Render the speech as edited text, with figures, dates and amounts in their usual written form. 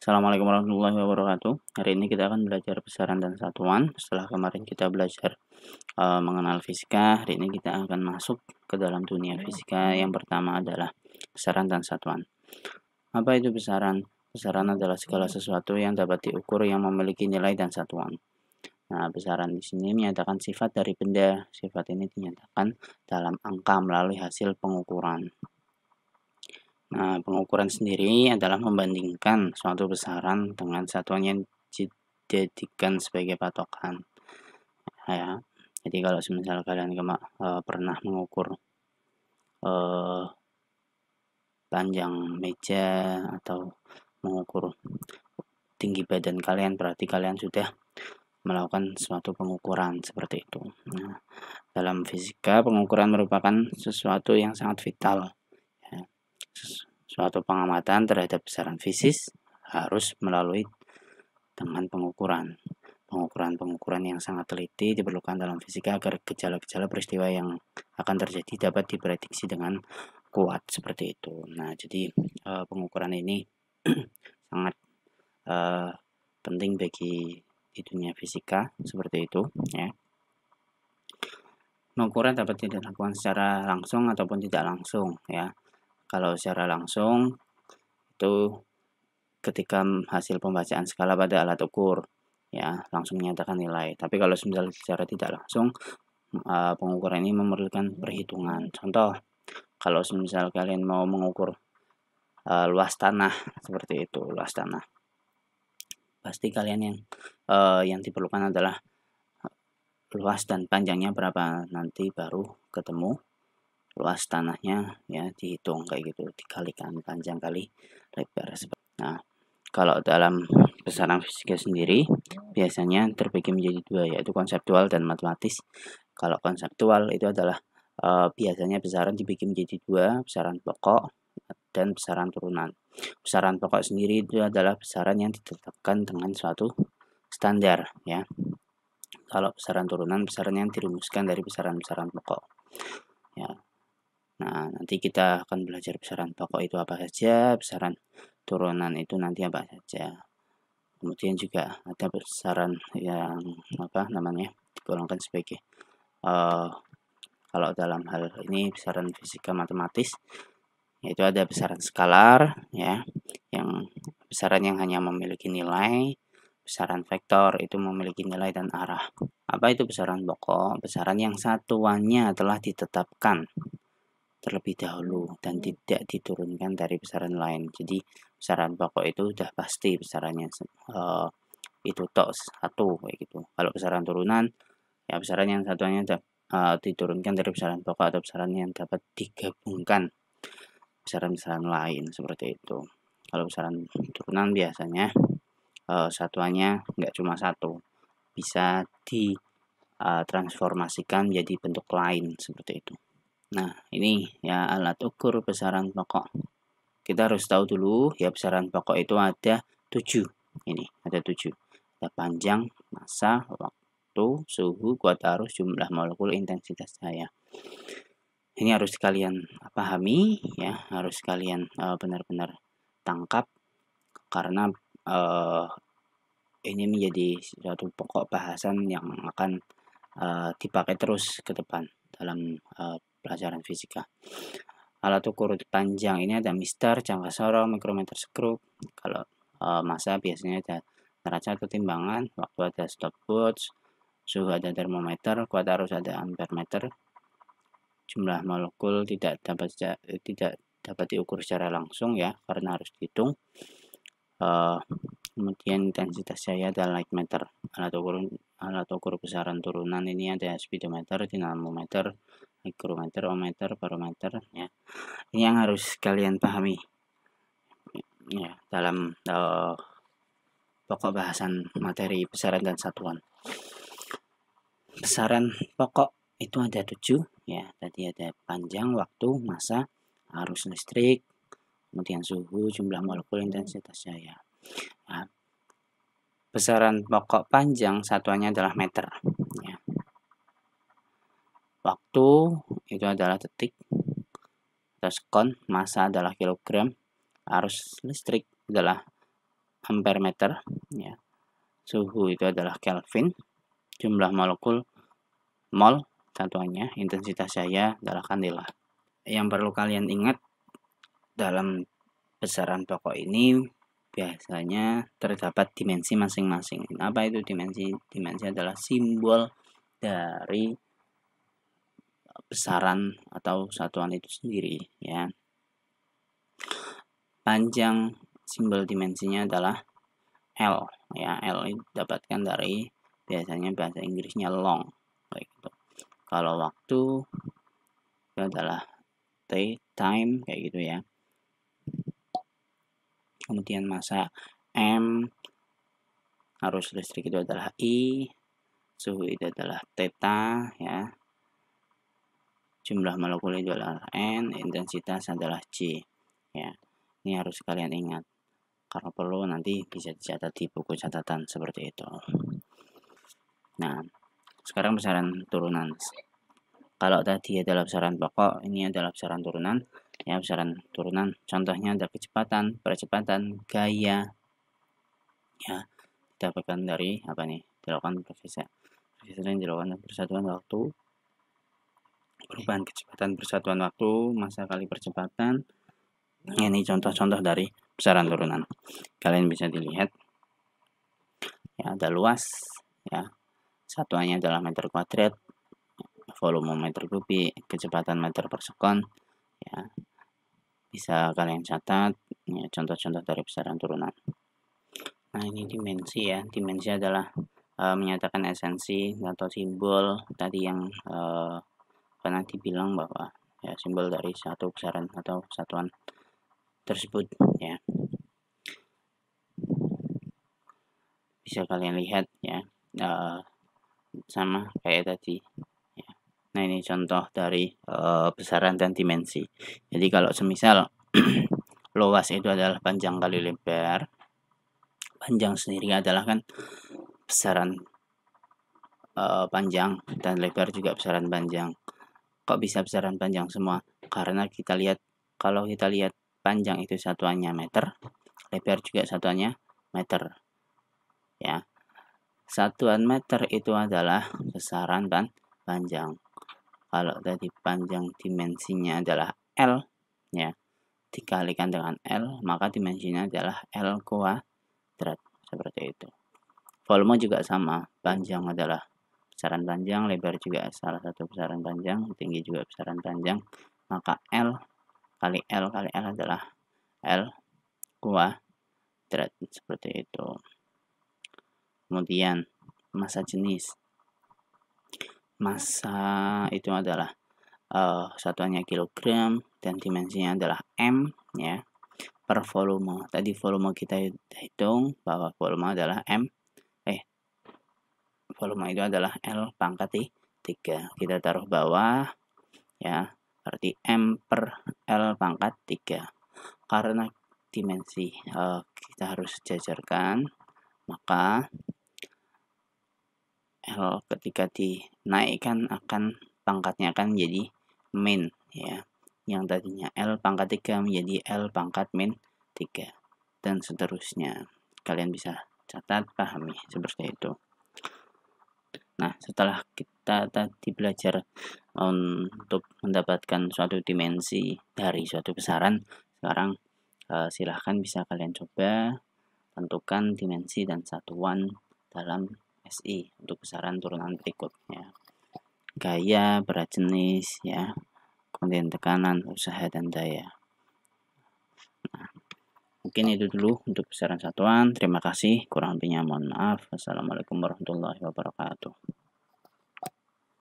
Assalamualaikum warahmatullahi wabarakatuh. Hari ini kita akan belajar besaran dan satuan. Setelah kemarin kita belajar mengenal fisika, hari ini kita akan masuk ke dalam dunia fisika. Yang pertama adalah besaran dan satuan. Apa itu besaran? Besaran adalah segala sesuatu yang dapat diukur yang memiliki nilai dan satuan. Nah, besaran di sini menyatakan sifat dari benda. Sifat ini dinyatakan dalam angka melalui hasil pengukuran. Nah, pengukuran sendiri adalah membandingkan suatu besaran dengan satuan yang dijadikan sebagai patokan. Ya, jadi kalau misalnya kalian pernah mengukur panjang meja atau mengukur tinggi badan kalian, berarti kalian sudah melakukan suatu pengukuran seperti itu. Nah, dalam fisika, pengukuran merupakan sesuatu yang sangat vital. Ya, suatu pengamatan terhadap besaran fisis harus melalui dengan pengukuran yang sangat teliti diperlukan dalam fisika agar gejala-gejala peristiwa yang akan terjadi dapat diprediksi dengan kuat seperti itu. Nah, jadi pengukuran ini sangat penting bagi di dunia fisika seperti itu, ya. Pengukuran dapat dilakukan secara langsung ataupun tidak langsung, ya. Kalau secara langsung itu ketika hasil pembacaan skala pada alat ukur, ya, langsung menyatakan nilai. Tapi kalau secara tidak langsung, pengukuran ini memerlukan perhitungan. Contoh, kalau misal kalian mau mengukur luas tanah seperti itu, luas tanah, pasti kalian yang diperlukan adalah luas dan panjangnya berapa, nanti baru ketemu luas tanahnya, ya, dihitung kayak gitu, dikalikan panjang kali lebar. Nah, kalau dalam besaran fisika sendiri biasanya terbagi menjadi dua, yaitu konseptual dan matematis. Kalau konseptual itu adalah biasanya besaran dibagi menjadi dua, besaran pokok dan besaran turunan. Besaran pokok sendiri itu adalah besaran yang ditetapkan dengan suatu standar, ya. Kalau besaran turunan, besaran yang dirumuskan dari besaran-besaran pokok, ya. Nah, nanti kita akan belajar besaran pokok itu apa saja, besaran turunan itu nanti apa saja. Kemudian juga ada besaran yang digolongkan sebagai kalau dalam hal ini besaran fisika matematis, yaitu ada besaran skalar, ya, yang besaran yang hanya memiliki nilai. Besaran vektor itu memiliki nilai dan arah. Apa itu besaran pokok? Besaran yang satuannya telah ditetapkan terlebih dahulu dan tidak diturunkan dari besaran lain. Jadi besaran pokok itu sudah pasti besarannya itu tok satu kayak gitu. Kalau besaran turunan, ya besaran yang satuannya diturunkan dari besaran pokok atau besaran yang dapat digabungkan besaran-besaran lain seperti itu. Kalau besaran turunan biasanya satuannya nggak cuma satu, bisa ditransformasikan menjadi bentuk lain seperti itu. Nah, ini ya alat ukur besaran pokok. Kita harus tahu dulu ya besaran pokok itu ada 7. Ini ada 7. Ada panjang, massa, waktu, suhu, kuat arus, jumlah molekul, intensitas cahaya. Ini harus kalian pahami, ya, harus kalian benar-benar tangkap karena ini menjadi suatu pokok bahasan yang akan dipakai terus ke depan dalam pelajaran fisika. Alat ukur panjang ini ada mistar, jangka sorong, mikrometer skrup. Kalau massa biasanya ada neraca atau timbangan, waktu ada stopwatch, suhu ada termometer, kuat arus ada ampermeter. Jumlah molekul tidak dapat diukur secara langsung, ya, karena harus dihitung. Kemudian intensitas cahaya ada light meter. Alat ukur besaran turunan ini ada speedometer, dinamometer, mikrometer, ohmmeter, barometer, ya. Ini yang harus kalian pahami, ya, dalam pokok bahasan materi besaran dan satuan. Besaran pokok itu ada 7, ya. Tadi ada panjang, waktu, massa, arus listrik, kemudian suhu, jumlah molekul, intensitas cahaya. Nah, besaran pokok panjang satuannya adalah meter, ya. Waktu itu adalah detik atau sekon, massa adalah kilogram, arus listrik adalah ampere meter, ya. Suhu itu adalah Kelvin, jumlah molekul mol satuannya, intensitas cahaya adalah kandela. Yang perlu kalian ingat dalam besaran pokok ini biasanya terdapat dimensi masing-masing. Apa itu dimensi? Dimensi adalah simbol dari besaran atau satuan itu sendiri, ya. Panjang simbol dimensinya adalah L, ya. L itu didapatkan dari biasanya bahasa Inggrisnya long, kayak gitu. Kalau waktu itu adalah T, time, kayak gitu ya. Kemudian massa M, arus listrik itu adalah I, suhu itu adalah theta, ya. Jumlah molekul itu adalah N, intensitas adalah J, ya. Ini harus kalian ingat. Kalau perlu nanti bisa dicatat di buku catatan seperti itu. Nah, sekarang besaran turunan. Kalau tadi adalah besaran pokok, ini adalah besaran turunan. Ya, besaran turunan contohnya ada kecepatan, percepatan, gaya. Ya, didapatkan dari apa nih? Dilakukan pergeseran dilakukan persatuan waktu. Perubahan kecepatan persatuan waktu, massa kali percepatan. Ini contoh-contoh dari besaran turunan. Kalian bisa dilihat. Ya, ada luas, ya. Satuannya adalah meter kuadrat, volume meter kubik, kecepatan meter per sekon, ya. Bisa kalian catat, ya, contoh-contoh dari besaran turunan. Nah, ini dimensi, ya. Dimensi adalah menyatakan esensi atau simbol tadi yang pernah dibilang bahwa ya simbol dari satu besaran atau satuan tersebut, ya. Bisa kalian lihat, ya, sama kayak tadi, ya. Nah, ini contoh dari besaran dan dimensi. Jadi kalau semisal luas itu adalah panjang kali lebar, panjang sendiri adalah kan besaran panjang, dan lebar juga besaran panjang. Kok bisa besaran panjang semua? Karena kita lihat, kalau kita lihat panjang itu satuannya meter, lebar juga satuannya meter, ya. Satuan meter itu adalah besaran dan panjang. Kalau tadi panjang dimensinya adalah L, ya, dikalikan dengan L, maka dimensinya adalah L kuadrat, seperti itu. Volume juga sama, panjang adalah besaran panjang, lebar juga salah satu besaran panjang, tinggi juga besaran panjang, maka L kali L kali L adalah L kuadrat, seperti itu. Kemudian massa jenis. Massa itu adalah satuannya kilogram dan dimensinya adalah M, ya, per volume. Tadi volume kita hitung bahwa volume adalah volume itu adalah L pangkat 3. Kita taruh bawah, ya, berarti M per L pangkat 3. Karena dimensi kita harus jajarkan, maka L ketika dinaikkan akan pangkatnya akan menjadi min, ya. Yang tadinya L pangkat 3 menjadi L pangkat min 3, dan seterusnya. Kalian bisa catat, pahami seperti itu. Nah, setelah kita tadi belajar untuk mendapatkan suatu dimensi dari suatu besaran, sekarang silahkan bisa kalian coba tentukan dimensi dan satuan dalam SI untuk besaran turunan berikutnya. Gaya, berat jenis, ya, kemudian tekanan, usaha, dan daya. Nah, mungkin itu dulu untuk besaran satuan. Terima kasih. Kurang lebihnya mohon maaf. Wassalamualaikum warahmatullahi wabarakatuh.